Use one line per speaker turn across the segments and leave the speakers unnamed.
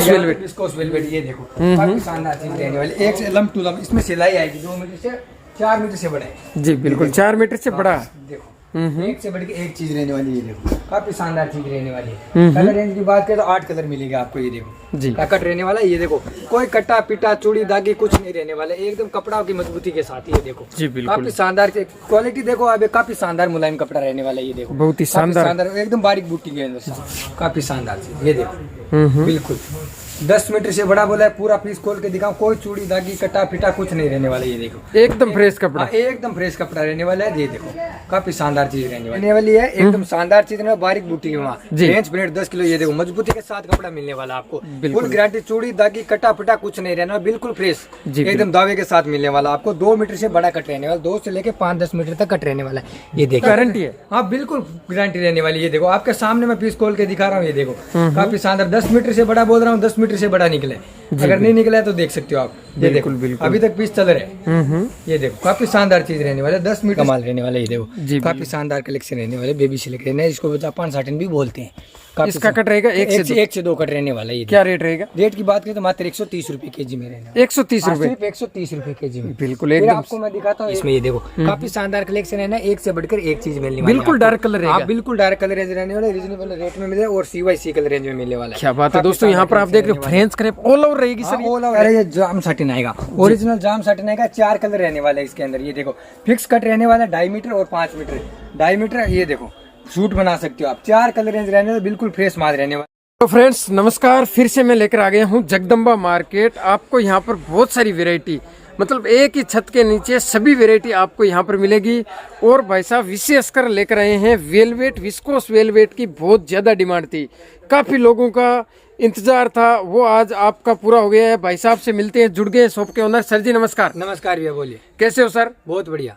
Velvet,
viscous velvet, ये देखो काफी शानदार चीज रहने वाली, एक से लम टू लम, इसमें सिलाई आएगी 2 मीटर से 4 मीटर से बड़ा है
जी बिल्कुल 4 मीटर से बड़ा।
देखो एक से बढ़ के एक चीज रहने वाली है, ये देखो काफी शानदार चीज रहने वाली है। कलर रेंज की बात करें तो 8 कलर मिलेगा आपको, ये देखो
जी
कट रहने वाला है, ये देखो कोई कट्टा पिटा चूड़ी दागी कुछ नहीं रहने वाला, एकदम कपड़ा की मजबूती के साथ, ये देखो
जी बिल्कुल
काफी शानदार क्वालिटी देखो, अब काफी शानदार मुलायम कपड़ा रहने वाला है, ये देखो
बहुत ही शानदार
एकदम बारीक बूटी के अंदर काफी शानदार चीज, ये देखो बिल्कुल 10 मीटर से बड़ा बोला है, पूरा पीस खोल के दिखाऊं, कोई चूड़ी दागी कटा पिटा कुछ नहीं रहने वाला, ये देखो
एकदम फ्रेश कपड़ा,
एकदम फ्रेश कपड़ा रहने वाला है, ये देखो काफी शानदार चीज रहने वाली है, एकदम शानदार चीज है, बारीक बूटी है वहाँ, रेंज प्लेट 10 किलो, ये देखो मजबूती के साथ कपड़ा मिलने वाला आपको, फुल गारंटी, चूड़ी दागी कटा पिटा कुछ नहीं रहना, बिल्कुल फ्रेश एकदम दावे के साथ मिलने वाला आपको। 2 मीटर से बड़ा कट रहने वाला, 2 से लेके 5-10 मीटर तक कट रहने वाला है, ये देखो
गारंटी है,
हाँ बिल्कुल गारंटी रहने वाली, ये देखो आपके सामने मैं पीस खोल के दिखा रहा हूँ, ये देखो काफी शानदार, 10 मीटर से बड़ा बोल रहा हूँ, 10 मीटर से बड़ा निकले, अगर नहीं निकला है तो देख सकते हो आप, ये देखो अभी तक पीस चल रहे, ये देखो काफी शानदार चीज रहने वाला, 10 मीटर कमाल रहने वाला, ये देखो काफी शानदार कलेक्शन रहने वाले, बेबी सिल्क रहने, इसको जापान साटिन भी बोलते हैं।
इसका कट रहेगा 1
से 2 कट रहने वाला है, ये
क्या रेट रहेगा?
रेट की बात करें तो मात्र 130 रुपए केजी में रहने,
130 रुपए,
130 रुपए केजी में,
बिल्कुल एकदम।
आपको मैं दिखाता हूँ इसमें, ये देखो काफी शानदार कलेक्शन है ना, एक से बढ़कर एक चीज मिलने वाली,
बिल्कुल डार्क कलर रहेगा,
बिल्कुल डार्क कलर रेंज रहने वाला, रीजनेबल रेट में मिले और CYC कलर रेंज में मिलने वाला है।
क्या बात है दोस्तों, यहाँ पर आप देख रहे हो फ्रेंच क्रेप ऑल ओवर रहेगी सर,
ऑल ओवर है, ये जाम साटिन आएगा, ओरिजिनल जाम साटिन आएगा, 4 कलर रहने वाला है इसके अंदर, ये देखो फिक्स कट रहने वाला 2.5 मीटर और 5 मीटर, 2.5 मीटर, ये देखो सूट बना सकते हो आप, 4 कलर रेंज रहने वाला, बिल्कुल फ्रेश माल रहने वाला।
तो फ्रेंड्स नमस्कार, फिर से मैं लेकर आ गया हूँ जगदम्बा मार्केट। आपको यहाँ पर बहुत सारी वैरायटी, मतलब एक ही छत के नीचे सभी वैरायटी आपको यहाँ पर मिलेगी। और भाई साहब विशेषकर लेकर आए हैं वेलवेट, विस्कोस वेलवेट की बहुत ज़्यादा डिमांड थी, काफ़ी लोगों का इंतजार था, वो आज आपका पूरा हो गया है। भाई साहब से मिलते हैं, जुड़ गए शॉप के ओनर। सर जी नमस्कार।
नमस्कार भैया, बोलिए कैसे
कैसे हो सर?
बहुत बढ़िया।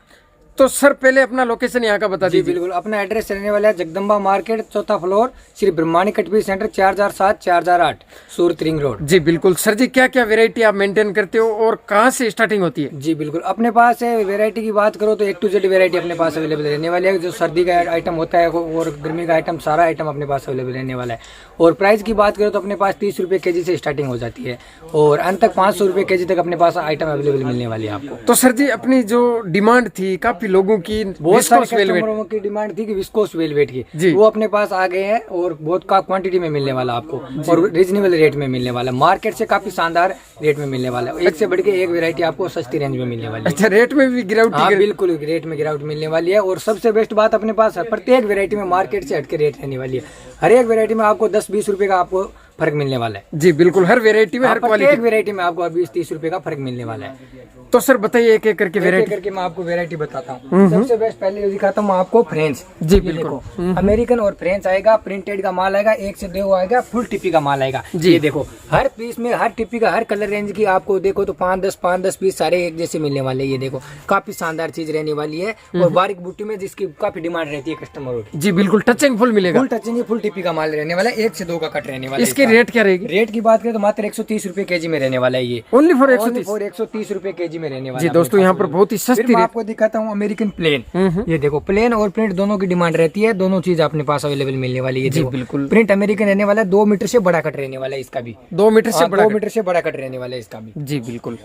तो सर पहले अपना लोकेशन यहाँ का बता दीजिए।
बिल्कुल, अपना एड्रेस रहने वाला है जगदम्बा मार्केट, 4था floor, Shri Brahmani Katpi centre, 4007 4008 Surat ring road.
जी बिल्कुल। सर जी क्या क्या वैरायटी आप मेंटेन करते हो और कहाँ से स्टार्टिंग होती है?
जी बिल्कुल, अपने पास है वैरायटी की बात करो तो A to Z वैरायटी अपने पास अवेलेबल रहने वाली है, जो सर्दी का आइटम होता है और गर्मी का आइटम, सारा आइटम अपने पास अवेलेबल रहने वाला है। और प्राइस की बात करो तो अपने पास 30 रुपए केजी से स्टार्टिंग हो जाती है और अंत तक 500 रुपए केजी तक अपने पास आइटम अवेलेबल मिलने वाली है आपको।
तो सर जी अपनी जो डिमांड थी काफी लोगों की,
बहुत सारे कस्टमरों की डिमांड थी कि विस्कोस वेलवेट की, वो अपने पास आ गए हैं और बहुत का क्वांटिटी में मिलने वाला आपको और रीजनेबल रेट में मिलने वाला, मार्केट से काफी शानदार रेट में मिलने वाला है। एक से बढ़ के एक वैरायटी आपको सस्ती रेंज में मिलने वाली है।
अच्छा, रेट में भी गिरावट?
हाँ बिल्कुल, रेट में गिरावट मिलने वाली है। और सबसे बेस्ट बात अपने पास प्रत्येक वैरायटी में मार्केट से हटके रेट रहने वाली है, हर एक वैरायटी में आपको 10-20 रुपए का आपको फर्क मिलने वाला है।
जी बिल्कुल, हर वैरायटी में, हर क्वालिटी,
एक वैरायटी में आपको 20-30 रुपए का फर्क मिलने वाला है।
तो सर बताइए एक एक करके वैरायटी
करके मैं आपको वैरायटी बताता हूँ। सबसे बेस्ट पहले दिखाता हूँ आपको फ्रेंच।
जी बिल्कुल,
अमेरिकन और फ्रेंच आएगा, प्रिंटेड का माल आएगा, 1 से 2 आएगा, फुल टिप्पी का माल आएगा। ये देखो हर पीस में, हर टिप्पी का, हर कलर रेंज की आपको देखो तो 5-10 पीस सारे एक जैसे मिलने वाले। ये देखो काफी शानदार चीज रहने वाली है और बारीक बूटी में जिसकी काफी डिमांड रहती है कस्टमरों की।
जी बिल्कुल, टचिंग फुल मिलेगा,
फुल टचिंग, फुल टिप्पी का माल रहने वाला है, 1 से 2 का कट रहने वाला है।
इसकी रेट क्या रहेगी?
रेट की बात करें तो मात्र 130 रुपए केजी में रहने वाला है, ये
ओनली फॉर 130
रुपए केजी में रहने वाला
है। जी दोस्तों यहाँ पर बहुत ही सस्ती रेट।
आपको दिखाता हूँ अमेरिकन प्लेन। ये देखो प्लेन और प्रिंट दोनों की डिमांड रहती है, दोनों चीज अपने पास अवेलेबल मिलने वाली है। जी बिल्कुल, प्रिंट अमेरिकन रहने वाला है, 2 मीटर से बड़ा कट रहने वाला है इसका भी,
2 मीटर से
बड़ा कट रहने वाला है इसका भी।
जी बिल्कुल।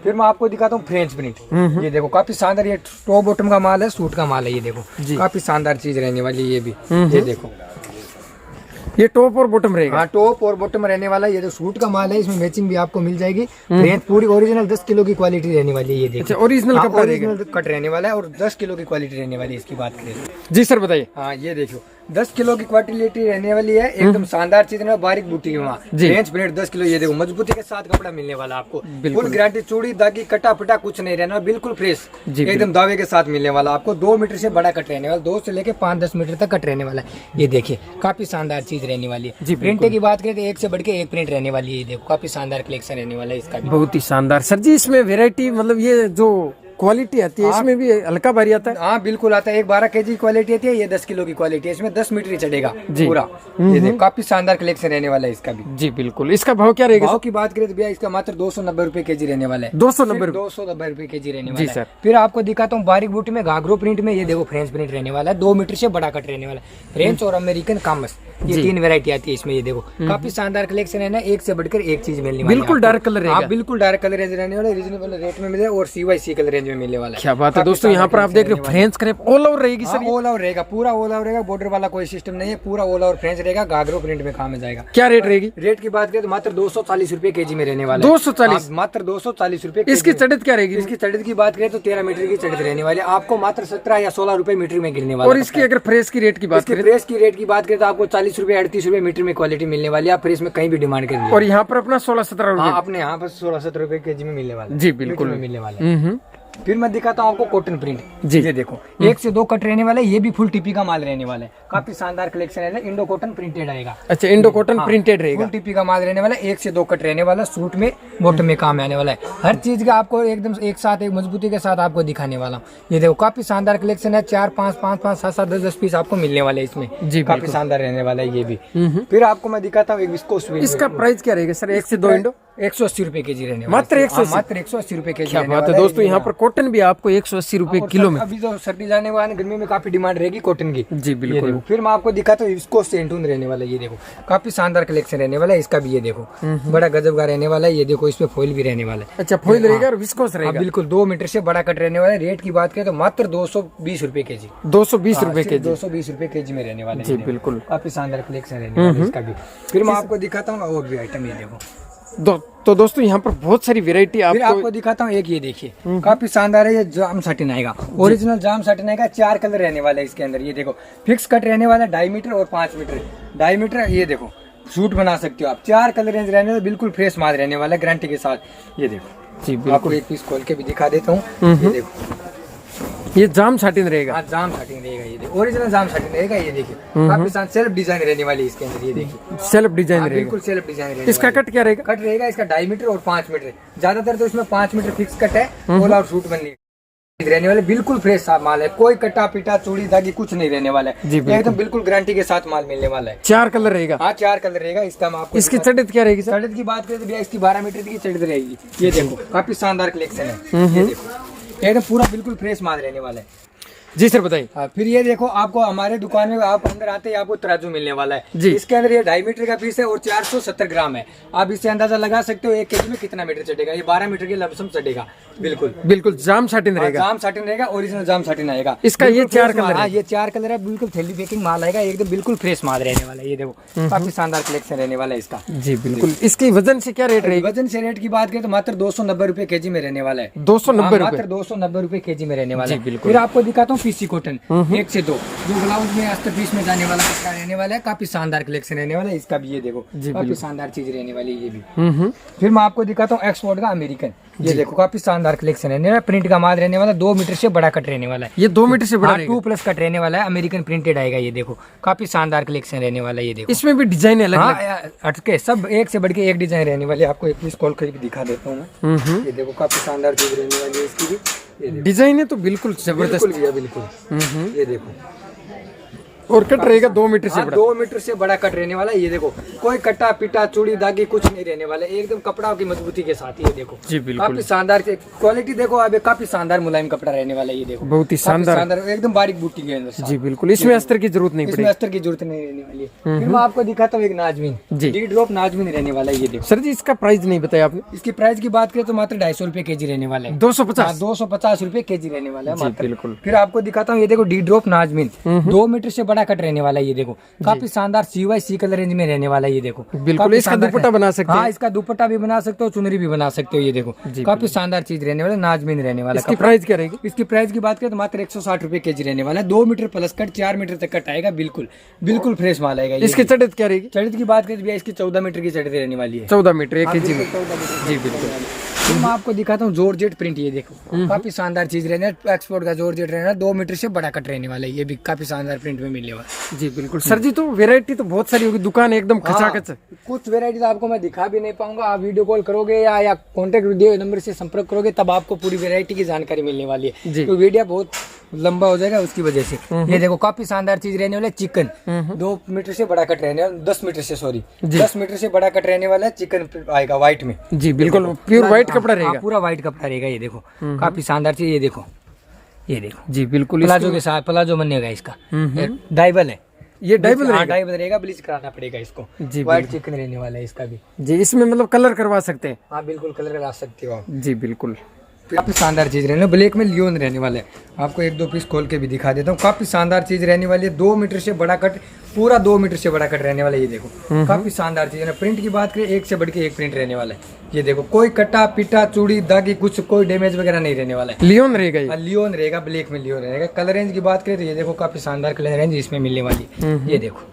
फिर मैं आपको दिखाता हूँ फ्रेंच प्रिंट। ये देखो काफी शानदार, ये टॉप बॉटम का माल है, सूट का माल है। ये देखो काफी शानदार चीज रहने वाली है ये भी। ये देखो
ये टॉप और बॉटम रहेगा।
हाँ, टॉप और बॉटम रहने वाला है। ये जो सूट का माल है, इसमें मैचिंग भी आपको मिल जाएगी। फ्रेंच पूरी ओरिजिनल 10 किलो की क्वालिटी रहने वाली है। ये देखो
ओरिजिनल कपड़ा रहेगा,
कट रहने वाला है और 10 किलो की क्वालिटी रहने वाली है इसकी बात करें।
जी सर बताइए।
हाँ ये देखो 10 किलो की क्वालिटी रहने वाली है, एकदम शानदार चीज है, बारीक बूटी है वहाँ, रेंज प्लेट 10 किलो। ये देखो मजबूती के साथ कपड़ा मिलने वाला आपको, फुल गारंटी, चूड़ी दागी कटा पिटा कुछ नहीं रहना, बिल्कुल फ्रेश एकदम दावे के साथ मिलने वाला आपको। 2 मीटर से बड़ा कट रहने वाला, 2 से लेके 5-10 मीटर तक कट रहने वाला है। ये देखिए काफी शानदार चीज रहने वाली है। प्रिंट की बात करें तो 1 से बढ़ के 1 प्रिंट रहने वाली है। ये देखो काफी शानदार कलेक्शन रहने वाला है इसका भी।
बहुत ही शानदार। सर जी इसमें वेरायटी, मतलब ये जो क्वालिटी आती है इसमें भी हल्का भारी आता है।
हाँ बिल्कुल आता है। एक 12 kg की क्वालिटी आती है, ये 10 किलो की क्वालिटी है। इसमें 10 मीटर ही चढ़ेगा पूरा। ये देखो काफी शानदार कलेक्शन रहने वाला है इसका भी।
जी बिल्कुल। इसका भाव क्या रहेगा?
भाव की बात करें तो भैया इसका मात्र 290 रुपए kg रहने वाला है।
290
रुपए kg रहने वाला
जी
है।
सर।
फिर आपको दिखाता हूँ बारीक बूटी में घाघरो प्रिंट में, ये देखो फ्रेंच प्रिंट रहने वाला है। 2 मीटर से बड़ा कट रहने वाला है। फ्रेंच और अमेरिकन कामस, ये 3 वैरायटी आती है इसमें। ये देखो काफी शानदार कलेक्शन है ना, एक से बढ़कर एक चीज मिलने वाली है।
बिल्कुल डार्क कलर रहेगा।
बिल्कुल डार्क कलर रेंज रहने वाला, रीजनेबल रेट में मिले और CYC कलर रेंज में मिलने वाला है।
क्या बात है दोस्तों, यहाँ पर आप देख रहे हो फ्रेंच क्रेप ऑल ओवर रहेगी सर।
ऑल ओवर रहेगा, पूरा ऑल ओवर रहेगा। बॉर्डर वाला कोई सिस्टम नहीं है, पूरा ऑल ओवर फ्रेंच रहेगा। घाघरो प्रिंट में काम में जाएगा।
क्या रेट रहेगी?
रेट की बात करें तो मात्र 240 रुपए kg में रहने वाला है।
240
मात्र 240 रुपए।
इसकी चढ़त क्या रहेगी?
इसकी चढ़त की बात करें तो 13 मीटर की चढ़त रहने वाली है। आपको मात्र 17 या 16 रुपए मीटर में गिरने वाला।
और इसकी अगर फ्रेश की रेट की बात करें,
फ्रेश की रेट की बात करें तो आपको 40 रुपए 38 रुपए मीटर में क्वालिटी मिलने वाली है। आप फ्रेश में कहीं भी डिमांड करिए।
और यहाँ पर अपना 16-17 रुपए
अपने यहाँ पर 16-17 रुपए kg में मिलने वाला है।
जी बिल्कुल
मिलने वाला है। फिर मैं दिखाता हूँ आपको कॉटन प्रिंट।
जी
ये देखो 1 से 2 कट रहने वाला है। ये भी फुल टीपी का माल रहने वाला है। काफी शानदार कलेक्शन है। इंडो कॉटन प्रिंटेड आएगा।
अच्छा, इंडो कॉटन प्रिंटेड रहेगा।
फुल टीपी का माल रहने वाला है। 1 से 2 कट रहने वाला, सूट में बॉटम में काम आने वाला है। हर चीज का आपको एकदम एक साथ एक मजबूती के साथ आपको दिखाने वाला हूँ। ये देखो काफी शानदार कलेक्शन है। 4, 5, 5, 5, 7, 7, 10 पीस आपको मिलने वाले इसमें।
जी
काफी शानदार रहने वाला है ये भी। फिर आपको मैं दिखाता हूँ एक विस्कोस।
इसका प्राइस क्या रहेगा सर? 1 से 2 इंडो
180 रुपए kg रहने वाला।
मात्र 180
मात्र 180 रुपए kg।
क्या बात है दोस्तों, यहाँ पर कॉटन भी आपको 180 रुपए किलो में।
अभी तो सर्दी जाने वाले गर्मी में काफी डिमांड रहेगी कॉटन की।
जी बिल्कुल।
फिर मैं आपको दिखाता हूँ इसको सेंटून रहने वाला है। ये देखो काफी शानदार कलेक्शन रहने वाला है इसका भी। ये देखो बड़ा गजब का रहने वाला है। ये देखो इसमें फॉइल भी रहने वाला है।
अच्छा, फॉइल रहेगा और विस्कोस रहेगा।
बिल्कुल 2 मीटर से बड़ा कट रहने वाला है। रेट की बात करें तो मात्र 220 रुपए kg।
220 रुपए kg।
220 रुपए kg में रहने वाले।
जी बिल्कुल।
काफी शानदार कलेक्शन रहने वाला है इसका भी। फिर मैं आपको दिखाता हूँ और भी आइटम। ये देखो
तो दोस्तों यहाँ पर बहुत सारी वेरायटी
आपको दिखाता हूँ। एक ये देखिए काफी शानदार है। ये जाम साटिन आएगा, ओरिजिनल जाम साटिन आएगा। 4 कलर रहने वाला है इसके अंदर। ये देखो फिक्स कट रहने वाला है 2.5 मीटर और 5 मीटर। 2.5 मीटर ये देखो सूट बना सकते हो आप। 4 कलर रेंज रहने वाला, बिल्कुल फ्रेश माल रहने वाला है गारंटी के साथ। ये देखो
जी बिल्कुल।
आपको एक पीस खोल के भी दिखा देता हूँ। ये देखो
ये जाम साटिन रहेगा।
हाँ जाम साटिन रहेगा। ये देखो ओरिजिनल जाम साटिन रहेगा। ये देखिए काफी सेल्फ डिजाइन रहने वाली है इसके अंदर। ये देखिए
सेल्फ डिजाइन रहेगा।
बिल्कुल सेल्फ डिजाइन रहेगा।
इसका कट क्या रहेगा?
कट रहेगा इसका 2.5 मीटर और 5 मीटर। ज्यादातर तो इसमें 5 मीटर फिक्स कट है। ऑल आउट सूट बनने रहने वाले। बिल्कुल फ्रेश सा माल है। कोई कटा पिटा चूड़ी धागी कुछ नहीं रहने वाला है। एकदम बिल्कुल गारंटी के साथ माल मिलने वाला है।
4 कलर रहेगा।
हाँ 4 कलर रहेगा इसका। मैं आपको
इसकी चढ़त क्या रहेगी?
चढ़त की बात करें तो भैया इसकी 12 मीटर की चढ़त रहेगी। ये देखो काफी शानदार कलेक्शन है। ये देखो एकदम पूरा बिल्कुल फ्रेश माल रहने वाला है।
जी सर बताइए।
हाँ, फिर ये देखो आपको हमारे दुकान में आप अंदर आते ही आपको तराजू मिलने वाला है।
जी।
इसके अंदर ये 2.5 मीटर का पीस है और 470 ग्राम है। आप इससे अंदाजा लगा सकते हो 1 kg में कितना मीटर चढ़ेगा। ये 12 मीटर के लमसम चढ़ेगा। बिल्कुल
बिल्कुल जाम साटिन रहेगा।
जाम साटिन रहेगा, ओरिजिनल जाम साटिन आएगा।
इसका ये 4 कलर है।
ये 4 कलर है। बिल्कुल थैली पैकिंग माल आएगा। एकदम बिल्कुल फ्रेश माल रहने वाला है। ये देखो काफी शानदार कलेक्शन रहने वाला है इसका।
जी बिल्कुल। इसकी वजन से क्या रेट रहेगी?
वजन से रेट की बात करें तो मात्र 290 रुपए kg में रहने वाला है।
290 रुपए।
मात्र 290 रुपए kg में रहने वाला है।
बिल्कुल।
फिर आपको दिखाता हूँ पीसी कॉटन 1 से 2 जो ब्लाउज में अस्तर पीस में जाने वाला कपड़ा रहने वाला है। काफी शानदार कलेक्शन रहने वाला है इसका भी। ये देखो काफी शानदार चीज रहने वाली है ये भी। फिर मैं आपको दिखाता हूँ एक्सपोर्ट का अमेरिकन। ये देखो काफी शानदार कलेक्शन रहने वाला। प्रिंट का माल रहने वाला। 2 मीटर से बड़ा कट रहने वाला है।
ये 2 मीटर से बड़ा रहेगा।
2+ कट रहने वाला है। अमेरिकन प्रिंटेड आएगा। ये देखो काफी शानदार कलेक्शन रहने वाला है। ये देखो
इसमें भी डिजाइन अलग
हटके सब एक से बढ़ के एक डिजाइन रहने वाली है। आपको एक पीस खोल कर दिखा देता हूँ मैं। ये देखो काफी शानदार चीज रहने वाली है इसकी भी।
डिजाइन है तो बिल्कुल जबरदस्त।
बिल्कुल ये देखो
और कट रहेगा 2 मीटर से बड़ा।
2 मीटर से बड़ा कट रहने वाला है। ये देखो कोई कट्टा पिटा चूड़ी दागी कुछ नहीं रहने वाला है। एकदम कपड़ा की मजबूती के साथ। ये देखो
जी बिल्कुल।
काफी शानदार क्वालिटी देखो। अब काफी शानदार मुलायम कपड़ा रहने वाला है। ये देखो
बहुत ही शानदार
एकदम बारीक बूटी के अंदर।
जी बिल्कुल। इसमें अस्तर की जरूरत नहीं पड़ेगी।
अस्तर की जरूरत नहीं रहने वाली है। फिर मैं आपको दिखाता हूँ एक नाजमीन। डी ड्रॉप नाजमीन रहने वाला है। ये देखो
सर जी इसका प्राइस नहीं बताया आपने।
इसकी प्राइस की बात करें तो मात्र 250 रुपए kg रहने वाला है। 250 रुपए kg रहने वाला है मात्र।
बिल्कुल।
फिर आपको दिखाता हूँ ये देखो डी ड्रॉप नाजमीन 2 मीटर से बड़ा कट रहने वाला है। ये देखो काफी शानदार CYC कलर रेंज में रहने वाला है। ये देखो
बिल्कुल। इसका दुपट्टा बना सकते हैं।
हाँ इसका दुपट्टा भी बना सकते हो, चुनरी भी बना सकते हो। ये देखो काफी शानदार चीज रहने वाला, नाजमीन रहने वाला।
इसकी प्राइस क्या रहेगी?
इसकी प्राइस की बात करें तो मात्र 160 रुपए kg रहने वाला है। 2 मीटर प्लस कट 4 मीटर तक कट आएगा। बिल्कुल फ्रेश माल आएगा।
इसकी चढ़त क्या रहेगी?
चढ़त की बात करें तो भैया इसकी 14 मीटर की चढ़त रहने वाली है।
14 मीटर 1 kg में।
जी बिल्कुल। फिर मैं आपको दिखाता हूँ जॉर्जेट प्रिंट, ये देखो काफी शानदार चीज रहने, एक्सपोर्ट का जॉर्जेट रहना, 2 मीटर से बड़ा कट रहने वाला है, ये भी काफी शानदार प्रिंट में मिलने वाला।
जी बिल्कुल सर जी, तो वेरायटी तो बहुत सारी होगी, दुकान एकदम खचाखच।
कुछ वेरायटी तो आपको मैं दिखा भी नहीं पाऊंगा, आप वीडियो कॉल करोगे या कॉन्टेक्ट दिए नंबर से संपर्क करोगे तब आपको पूरी वेरायटी की जानकारी मिलने वाली है। तो वीडियो बहुत लंबा हो जाएगा उसकी वजह से। ये देखो काफी शानदार चीज रहने वाला है, चिकन 2 मीटर से बड़ा कट रहने वाला, 10 मीटर से, सॉरी 10 मीटर से बड़ा कट रहने वाला है, चिकन आएगा व्हाइट में।
जी बिल्कुल प्योर व्हाइट कपड़ा रहेगा,
पूरा व्हाइट कपड़ा रहेगा। ये देखो काफी शानदार चीज, ये देखो, ये देखो
जी बिल्कुल
प्लाजो के साथ प्लाजो बनेगा इसका, डाइबल है
ये डाइबल रहेगा,
डाइबल रहेगा, ब्लीच कराना पड़ेगा इसको।
जी
व्हाइट चिकन रहने वाला है इसका भी।
जी इसमें मतलब कलर करवा सकते हैं?
हाँ बिल्कुल कलर करा सकते हो आप।
जी बिल्कुल
काफी शानदार चीज रहने, ब्लैक में लियोन रहने वाला है, आपको 1-2 पीस खोल के भी दिखा देता हूँ। काफी शानदार चीज रहने वाली है, 2 मीटर से बड़ा कट, पूरा 2 मीटर से बड़ा कट रहने वाला है। ये देखो काफी शानदार चीज है। प्रिंट की बात करें, एक से बढ़ के एक प्रिंट रहने वाला है। ये देखो कोई कटा पिटा चूड़ी दागी कुछ कोई डैमेज वगैरह नहीं रहने वाला है।
लियोन रहेगा ये?
लियोन रहेगा, ब्लैक में लियोन रहेगा। कलर रेंज की बात करें तो ये देखो काफी शानदार कलर रेंज इसमें मिलने वाली है। ये देखो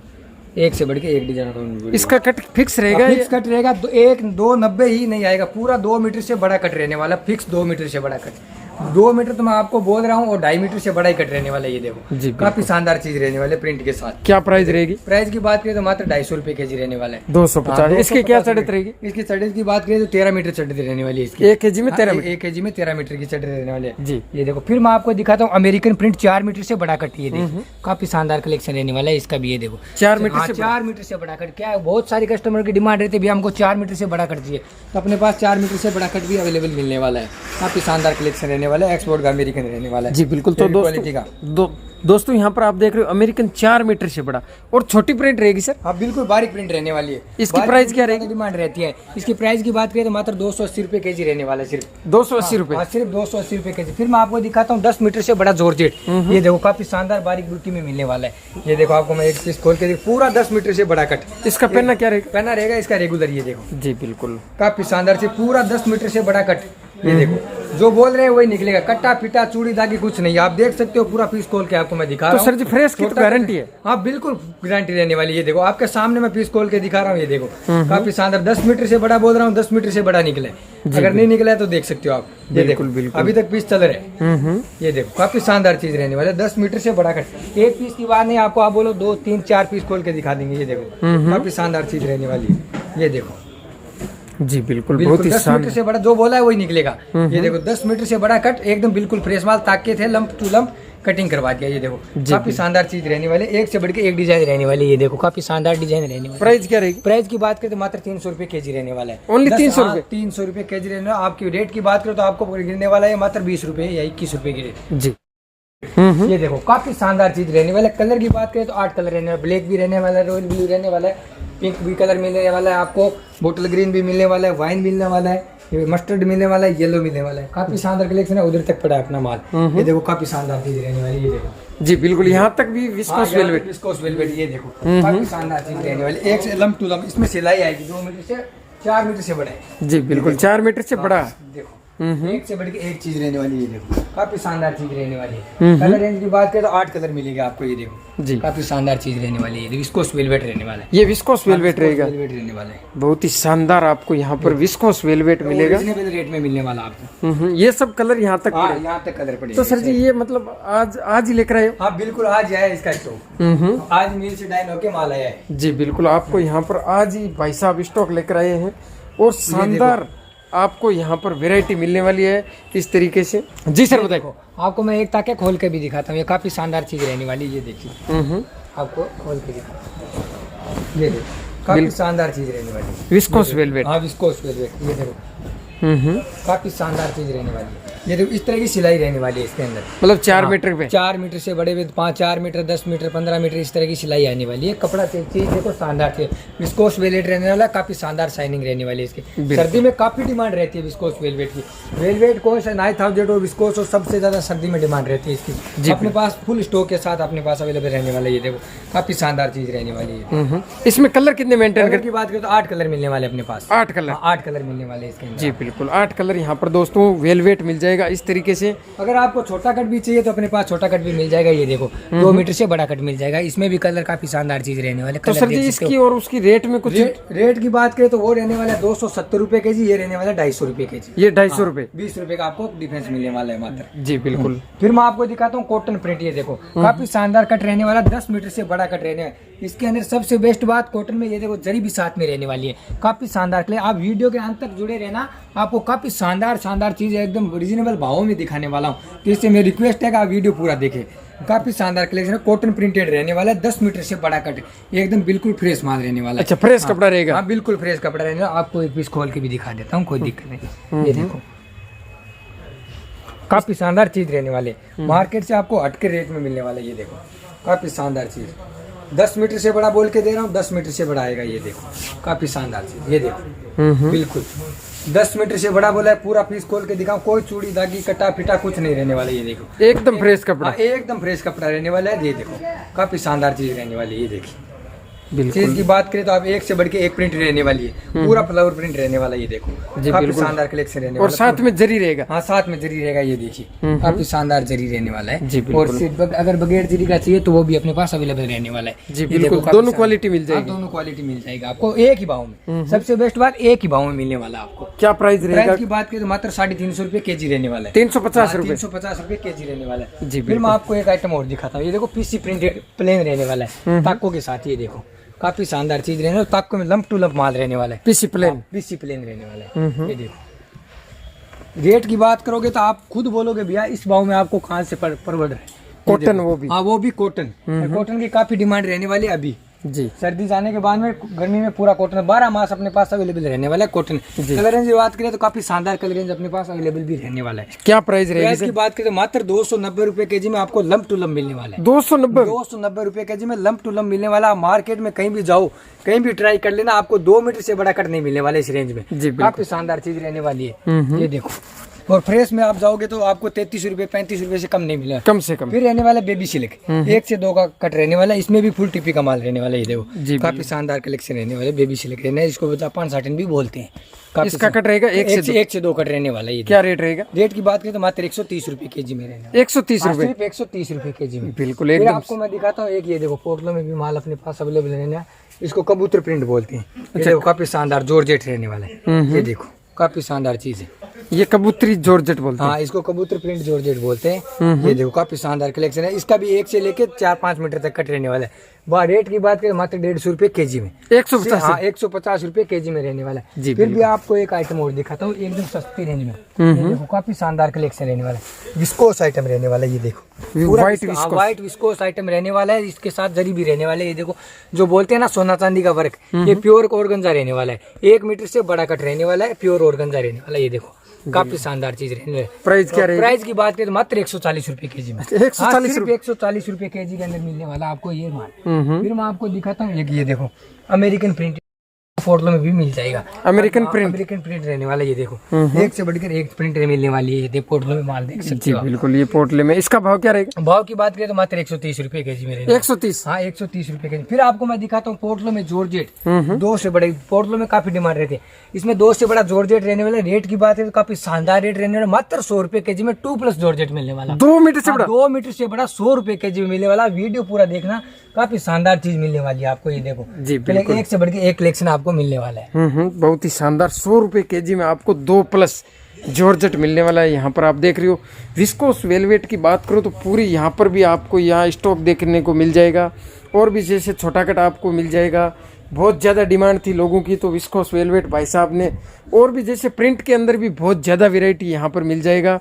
एक से बढ़ के एक डिजाइन,
इसका कट फिक्स रहेगा?
फिक्स कट रहेगा, 1-2-90 ही नहीं आएगा, पूरा 2 मीटर से बड़ा कट रहने वाला, फिक्स 2 मीटर से बड़ा कट। 2 मीटर तो मैं आपको बोल रहा हूँ और 2.5 मीटर से बड़ा ही कट रहने वाला है। ये देखो
जी
काफी शानदार चीज रहने वाले प्रिंट के साथ।
क्या प्राइस रहेगी?
प्राइस की बात करें तो मात्र 250 रुपए केजी रहने वाला है।
250। इसकी क्या चढ़त रहेगी?
इसकी चढ़त की बात करें तो 13 मीटर चढ़त रहने वाली है इसकी।
1 केजी में 13 मीटर?
1 केजी में 13 मीटर की चढ़त रहने वाली है।
जी
ये देखो फिर मैं आपको दिखाता हूँ अमेरिकन प्रिंट 4 मीटर से बड़ा कट। ये देखो काफी शानदार कलेक्शन रहने वाला है इसका भी। ये देखो
4 मीटर से?
4 मीटर से बड़ा कट। क्या है, बहुत सारी कस्टमर की डिमांड रहती है भैया हमको 4 मीटर से बड़ा कट चाहिए, तो अपने पास 4 मीटर से बड़ा कट भी अवेलेबल मिलने वाला है। काफी शानदार कलेक्शन रहने वाला है, एक्सपोर्ट का अमेरिकन रहने वाला है।
जी बिल्कुल। तो दोस्तों यहाँ पर आप देख रहे हो अमेरिकन 4 मीटर से बड़ा और छोटी प्रिंट रहेगी सर?
हाँ बिल्कुल बारीक प्रिंट रहने वाली है।
इसकी प्राइस क्या रहेगी?
डिमांड रहती है इसकी प्राइस की बात करें तो मात्र 280 रुपए केजी रहने वाला है, सिर्फ
280 रुपए?
सिर्फ 280 रुपए केजी। फिर मैं आपको दिखाता हूँ 10 मीटर से बड़ा जॉर्जेट। ये देखो काफी शानदार बारीक बूटी में मिलने वाला है। ये देखो आपको मैं एक पीस खोल के पूरा 10 मीटर से बड़ा कट।
इसका पहना क्या रहेगा?
पहना रहेगा इसका रेगुलर। ये देखो
जी बिल्कुल
काफी शानदार से पूरा 10 मीटर से बड़ा कट। ये देखो जो बोल रहे हैं वही निकलेगा, कट्टा पिटा चूड़ी दागी कुछ नहीं। आप देख सकते हो पूरा पीस खोल के आपको मैं दिखा रहा हूँ।
तो सर जी फ्रेश की तो गारंटी है?
हाँ बिल्कुल गारंटी रहने वाली है। ये देखो आपके सामने मैं पीस खोल के दिखा रहा हूँ। ये देखो काफी शानदार 10 मीटर से बड़ा बोल रहा हूँ, 10 मीटर से बड़ा निकला है। अगर नहीं निकला है तो देख सकते हो आप। ये देखो अभी तक पीस चल रहे हैं। ये देखो काफी शानदार चीज रहने वाले, 10 मीटर से बड़ा कट। एक पीस की बात नहीं, आपको आप बोलो 2, 3, 4 पीस खोल के दिखा देंगे। ये देखो काफी शानदार चीज रहने वाली है। ये देखो
जी बिल्कुल बहुत ही
10 मीटर से बड़ा जो बोला है वही निकलेगा। ये देखो 10 मीटर से बड़ा कट एकदम बिल्कुल फ्रेश माल, ताके थे लंप टू लंप कटिंग करवा दिया। ये देखो काफी शानदार चीज रहने वाले, एक से बढ़ के एक डिजाइन रहने वाली। ये देखो काफी शानदार डिजाइन रहने वाली।
प्राइस क्या रहेगी?
प्राइस की बात करें तो मात्र 300 रुपए केजी रहने वाला है।
ओनली 300 रुपए?
300 रुपए केजी रहने वाला। आपकी रेट की बात करें तो आपको गिरने वाला है मात्र 20 रुपए या 21 रुपए की रेट।
जी
ये देखो काफी शानदार चीज रहने वाला है। कलर की बात करें तो 8 कलर रहने वाला, ब्लैक भी रहने वाला है, रॉयल ब्लू रहने वाला है, पिंक भी कलर मिलने वाला है आपको, बोटल ग्रीन भी मिलने वाला है, वाइन मिलने वाला है, मस्टर्ड मिलने वाला है, येलो मिलने वाला है। काफी शानदार कलेक्शन है, उधर तक पड़ा है अपना माल। ये देखो काफी शानदार चीज रहने वाली। ये देखो
जी बिल्कुल यहाँ तक भी विस्कोस वेलवेट?
Viscous velvet. ये देखो काफी शानदार चीज रहने वाली, एक से लंप टू लंप। इसमें सिलाई आएगी 2 मीटर से 4 मीटर से बड़ा।
जी बिल्कुल 4 मीटर से बड़ा।
देखो एक से बढ़ के एक चीज रहने वाली है। देखो काफी शानदार चीज रहने वाली है। कलर रेंज की बात करें तो 8 कलर मिलेगा आपको। ये देखो
जी
काफी शानदार चीज रहने वाली है। विस्कोस वेलवेट रहने वाला है।
ये विस्कोस वेलवेट रहेगा?
वेलवेट रहने वाला है।
बहुत ही शानदार आपको यहाँ पर विस्कोस वेलवेट मिलेगा,
रिजनेबल रेट में मिलने वाला आपको।
ये सब कलर यहाँ तक पड़े?
यहाँ तक कलर पड़े।
तो सर जी ये मतलब आज ही लेकर आए हो?
हाँ बिल्कुल आज आया इसका स्टॉक। आज मिल से डाइन होके माल आया है।
जी बिल्कुल आपको यहाँ पर आज ही भाई साहब स्टॉक लेकर आए हैं और शानदार आपको यहाँ पर वैरायटी मिलने वाली है इस तरीके से। जी सर बताइए।
आपको मैं एक ताके खोल के भी दिखाता हूँ, ये काफी शानदार चीज रहने वाली। ये देखिए आपको खोल के दिखाता हूँ। ये देखो काफी शानदार चीज रहने वाली,
विस्कोस वेलवेट।
हाँ विस्कोस वेलवेट। ये देखो काफी शानदार चीज रहने वाली है। ये देखो इस तरह की सिलाई रहने वाली है इसके अंदर,
मतलब 4 मीटर पे?
4 मीटर से बड़े हुए 5, 4 मीटर, 10 मीटर, 15 मीटर इस तरह की सिलाई आने वाली है। कपड़ा चीज देखो शानदार चीज, विस्कोस वेलवेट रहने वाला, काफी शानदार शाइनिंग रहने वाली है इसकी। सर्दी में काफी डिमांड रहती है विस्कोस वेलवेट की। वेलवेट को 9000 और विस्कोस और सबसे ज्यादा सर्दी में डिमांड रहती है इसकी। अपने पास फुल स्टॉक के साथ अपने पास अवेलेबल रहने वाला है। ये देखो काफी शानदार चीज रहने वाली है।
इसमें कलर कितने मेंटेन
कलर की बात करें तो 8 कलर मिलने वाले अपने पास।
8 कलर?
8 कलर मिलने वाले इसके अंदर।
जी बिल्कुल 8 कलर यहाँ पर दोस्तों वेलवेट मिल जाएगा। जाएगा इस तरीके से।
अगर आपको छोटा कट भी चाहिए तो अपने पास छोटा कट भी मिल जाएगा। ये देखो 2 मीटर से बड़ा कट मिल जाएगा। इसमें भी कलर काफी शानदार चीज रहने वाले।
तो सर जी इसकी और उसकी रेट में कुछ
रेट की बात करें तो वो रहने वाला है 270 रुपए के जी, ये रहने वाला 250 रुपए के जी।
ये 250 रुपए,
20 रुपए का आपको डिफरेंस मिलने वाला है मात्र।
जी बिल्कुल।
फिर मैं आपको दिखाता हूँ कॉटन प्रिंट। ये देखो काफी शानदार कट रहने वाला, 10 मीटर से बड़ा कट रहने वाला। इसके अंदर सबसे बेस्ट बात कॉटन में ये देखो जरी भी साथ में रहने वाली है, काफी शानदार। के लिए आप वीडियो के अंत तक जुड़े रहना, आपको काफी शानदार चीज एकदम रिजनेबल भावों में दिखाने वाला हूँ। तो इससे मेरी रिक्वेस्ट है कि आप वीडियो पूरा देखें। काफी शानदार कलेक्शन है, कॉटन प्रिंटेड रहने वाला है, 10 मीटर से बड़ा कट, ये एकदम बिल्कुल फ्रेश माल रहने वाला है।
अच्छा फ्रेश कपड़ा रहेगा?
हाँ बिल्कुल फ्रेश कपड़ा रहने वाला। आपको एक पीस खोल के भी दिखा देता हूँ, कोई दिक्कत नहीं। ये देखो काफी शानदार चीज रहने वाले, मार्केट से आपको हटके रेट में मिलने वाला है। ये देखो काफी शानदार चीज, 10 मीटर से बड़ा बोल के दे रहा हूँ, 10 मीटर से बड़ा आएगा। ये देखो काफी शानदार चीज, ये देखो बिल्कुल 10 मीटर से बड़ा बोला है। पूरा पीस खोल के दिखाऊं, कोई चूड़ी दागी कटा फिटा कुछ नहीं रहने वाला। ये देखो
एकदम फ्रेश कपड़ा,
एकदम फ्रेश कपड़ा रहने वाला है। ये देखो काफी शानदार चीज रहने वाली है। ये देखिए
बिल्कुल।
चीज की बात करें तो आप एक से बढ़ के एक प्रिंट रहने वाली है, पूरा फ्लावर प्रिंट रहने वाला। ये देखो काफी शानदार कलेक्शन रहने वाला,
और साथ में जरी रहेगा।
हाँ साथ में जरी रहेगा। ये देखिए काफी शानदार जरी रहने वाला है।
और
अगर बगैर जरी का चाहिए तो वो भी अपने पास अवेलेबल रहने वाला है।
जी बिल्कुल, दोनों क्वालिटी मिल जाएगी।
दोनों क्वालिटी मिल जाएगा आपको एक ही भाव में। सबसे बेस्ट बात एक ही भाव में मिलने वाला आपको।
क्या प्राइस रहेगा?
प्राइस की बात करें तो मात्र 350 रुपए केजी रहने वाला है।
350 रुपए,
350 रुपए केजी रहने वाला है।
जी
फिर मैं आपको एक आइटम और दिखाता हूँ। ये देखो पीसी प्रिंटेड प्लेन रहने वाला है, ताको के साथ। ये देखो काफी शानदार चीज रहने वाला, ताको में लंप टू लंप माल रहने वाला है।
पीसी प्लेन,
पीसी प्लेन रहने वाला है। ये देखो रेट की बात करोगे तो आप खुद बोलोगे भैया इस भाव में आपको कहाँ से परवड़ रहा है।
कॉटन वो भी,
हाँ वो भी कॉटन। कॉटन की काफी डिमांड रहने वाली है अभी।
जी
सर्दी जाने के बाद में गर्मी में पूरा कॉटन 12 मास अपने पास अवेलेबल रहने वाला है कॉटन। कलर रेंज की बात करें तो काफी शानदार कलर रेंज अपने पास अवेलेबल भी रहने वाला है।
क्या प्राइस रहेगी?
प्राइस की बात करें तो मात्र 290 रुपए केजी में आपको लंप टू लंप मिलने वाला है।
290
रुपए केजी में लंप टू लंप मिलने वाला। मार्केट में कहीं भी जाओ, कहीं भी ट्राई कर लेना, आपको 2 मीटर से बड़ा कट नहीं मिलने वाला इस रेंज में। काफी शानदार चीज रहने वाली है। ये देखो और फ्रेश में आप जाओगे तो आपको 33 रुपए 35 रुपए से कम नहीं मिलेगा,
कम से कम।
फिर रहने वाला बेबी सिल्क, 1 से 2 का कट रहने वाला। इसमें भी फुल टिपी का माल रहने वाला। ये देखो काफी शानदार कलेक्शन रहने वाले, बेबी सिल्क रहने, इसको जापान साटिन भी बोलते हैं।
इसका कट रहेगा
1 से 2 कट रहने वाला है।
क्या रेट रहेगा?
रेट की बात करें तो मात्र 130 रुपए केजी में रहने,
130 रुपए,
130 रुपए केजी में।
बिल्कुल एकदम।
आपको मैं दिखाता हूँ एक, ये देखो पोटलो में भी माल अपने पास अवेलेबल रहने, इसको कबूतर प्रिंट बोलते हैं। ये देखो काफी शानदार जॉर्जेट रहने वाला है। ये देखो काफी शानदार चीज है,
ये कबूतरी जॉर्जेट बोलते हैं।
हाँ इसको कबूतर प्रिंट जॉर्जेट बोलते हैं। ये देखो काफी शानदार कलेक्शन है। इसका भी 1 से लेके 4-5 मीटर तक कट रहने वाला है। वह रेट की बात करें मात्र 150 रुपए केजी में,
150।
हाँ 150 रुपए केजी में रहने वाला है। फिर भी आपको एक आइटम और दिखाता हूँ एकदम सस्ती रेंज में। ये देखो काफी शानदार कलेक्शन रहने वाला है, विस्कोस आइटम रहने वाला है। ये देखो व्हाइट विस्कोस आइटम रहने वाला है, इसके साथ जरी भी रहने वाला है। ये देखो जो बोलते हैं ना सोना चांदी का वर्क, ये प्योर ऑर्गेन्जा रहने वाला है। 1 मीटर से बड़ा कट रहने वाला है, प्योर ऑर्गेन्जा रहने वाला है। ये देखो काफी शानदार चीज रहने वाली।
प्राइस क्या रहेगी?
प्राइस की बात करें तो मात्र 140 रुपए केजी में,
140 रुपए,
140 रुपए केजी के अंदर मिलने वाला आपको ये माल। फिर मैं आपको दिखाता हूँ ये देखो अमेरिकन प्रिंट फोटो में भी मिल जाएगा। अमेरिकन प्रिंट रहने वाला। ये देखो 1 से बढ़कर 1 प्रिंट मिलने वाली है। ये पोटलो में माल देख सकते हो
बिल्कुल। ये पोटले में इसका भाव क्या रहेगा?
भाव की बात करें तो मात्र 130 रुपए केजी में,
130।
हाँ 130 रुपए केजी। फिर आपको मैं दिखाता हूँ पोटलो में जॉर्जेट, 2 से बड़े पोटलो में काफी डिमांड रहती है। इसमें 2 से बड़ा जॉर्जेट रहने वाला। रेट की बात है तो काफी शानदार रेट रहने वाला, मात्र 100 रुपए केजी में 2+ जॉर्जेट मिलने वाला।
2 मीटर से बड़ा,
2 मीटर से बड़ा 100 रुपए केजी में मिलने वाला। वीडियो पूरा देखना, काफी शानदार चीज मिलने वाली है आपको। ये देखो
जी बिल्कुल,
1 से बढ़ के 1 कलेक्शन आपको मिलने वाला है।
बहुत ही शानदार। 100 रुपए केजी में आपको 2+ जॉर्जेट मिलने वाला है। यहाँ पर आप देख रहे हो विस्कोस वेलवेट की बात करो तो पूरी यहाँ पर भी आपको यहाँ स्टॉक देखने को मिल जाएगा। और भी जैसे छोटा कट आपको मिल जाएगा। बहुत ज़्यादा डिमांड थी लोगों की तो विस्कोस वेलवेट भाई साहब ने, और भी जैसे प्रिंट के अंदर भी बहुत ज़्यादा वैरायटी यहाँ पर मिल जाएगा।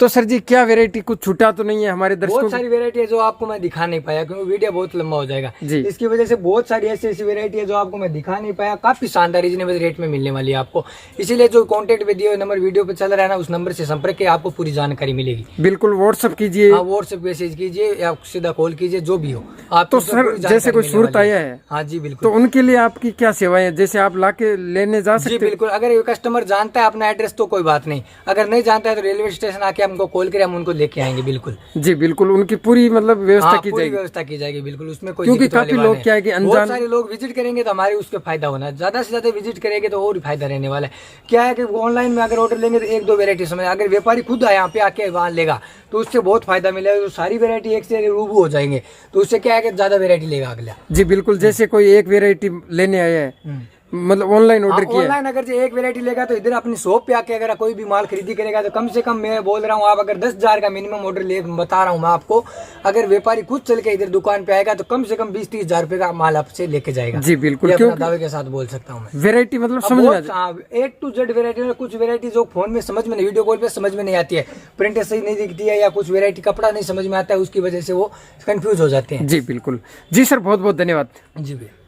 तो सर जी क्या वैरायटी, कुछ छूटा तो नहीं है हमारे दर्शकों?
बहुत सारी वैरायटी है जो आपको मैं दिखा नहीं पाया क्योंकि वीडियो बहुत लंबा हो जाएगा
जी।
इसकी वजह से बहुत सारी ऐसी वैरायटी है जो आपको मैं दिखा नहीं पाया। काफी शानदार रीजनेबल रेट में मिलने वाली है आपको। इसीलिए जो कॉन्टेक्ट पे दिए हुए नंबर वीडियो पे चल रहा है ना, उस नंबर से संपर्क किए आपको पूरी जानकारी मिलेगी।
बिल्कुल व्हाट्सएप कीजिए,
व्हाट्सएप मैसेज कीजिए या सीधा कॉल कीजिए, जो भी हो आप।
तो सर जैसे कोई सूरत आया है,
हाँ जी बिल्कुल,
तो उनके लिए आपकी क्या सेवाएं है? जैसे आप लाके लेने जा सकते हैं?
बिल्कुल। अगर ये कस्टमर जानता है अपना एड्रेस तो कोई बात नहीं, अगर नहीं जानता है तो रेलवे स्टेशन आके आप हमको कॉल करें, हम उनको लेके आएंगे बिल्कुल।
जी बिल्कुल, उनकी पूरी मतलब व्यवस्था की
पूरी
जाएगी,
व्यवस्था की जाएगी बिल्कुल, उसमें कोई
क्योंकि
दिक्कत वाली
काफी
बात
लोग
नहीं।
क्या है कि
बहुत
अनजान
सारे लोग विजिट करेंगे तो हमारे उसके फायदा होना है, ज्यादा से ज्यादा विजिट करेंगे तो और भी फायदा रहने वाला है। क्या है कि ऑनलाइन में अगर ऑर्डर लेंगे तो एक दो वेरायटी समझ, अगर व्यापारी खुद यहाँ पे आके वहाँ लेगा तो उससे बहुत फायदा मिलेगा। तो सारी वेरायटी एक से रूबू हो जाएंगे तो उससे क्या है कि ज्यादा वेरायटी लेगा अगला।
जी बिल्कुल, जैसे कोई एक वेरायटी लेने आया है, मतलब ऑनलाइन ऑर्डर किया है,
ऑनलाइन अगर जो एक वेरायटी लेगा तो इधर अपनी शॉप पे आके अगर कोई भी माल खरीदी करेगा तो कम से कम मैं बोल रहा हूँ, आप अगर 10,000 का मिनिमम ऑर्डर ले, बता रहा हूँ मैं आपको, अगर व्यापारी खुद चल के इधर दुकान पे आएगा तो कम से कम 20-30 हजार रुपए का माल आपसे लेके जाएगा।
जी बिल्कुल,
ये अपना
क्योंकि
दावे के साथ बोल सकता हूँ मैं।
वेरायटी मतलब समझ में आ जाए।
A to Z वेरायटी में कुछ वेरायटी जो फोन में समझ में नहीं, वीडियो कॉल पे समझ में नहीं आती है, प्रिंट सही नहीं दिखती है, या कुछ वेरायटी कपड़ा नहीं समझ में आता है, उसकी वजह से वो कंफ्यूज हो जाते हैं।
जी बिल्कुल, जी सर, बहुत बहुत धन्यवाद।
जी भैया।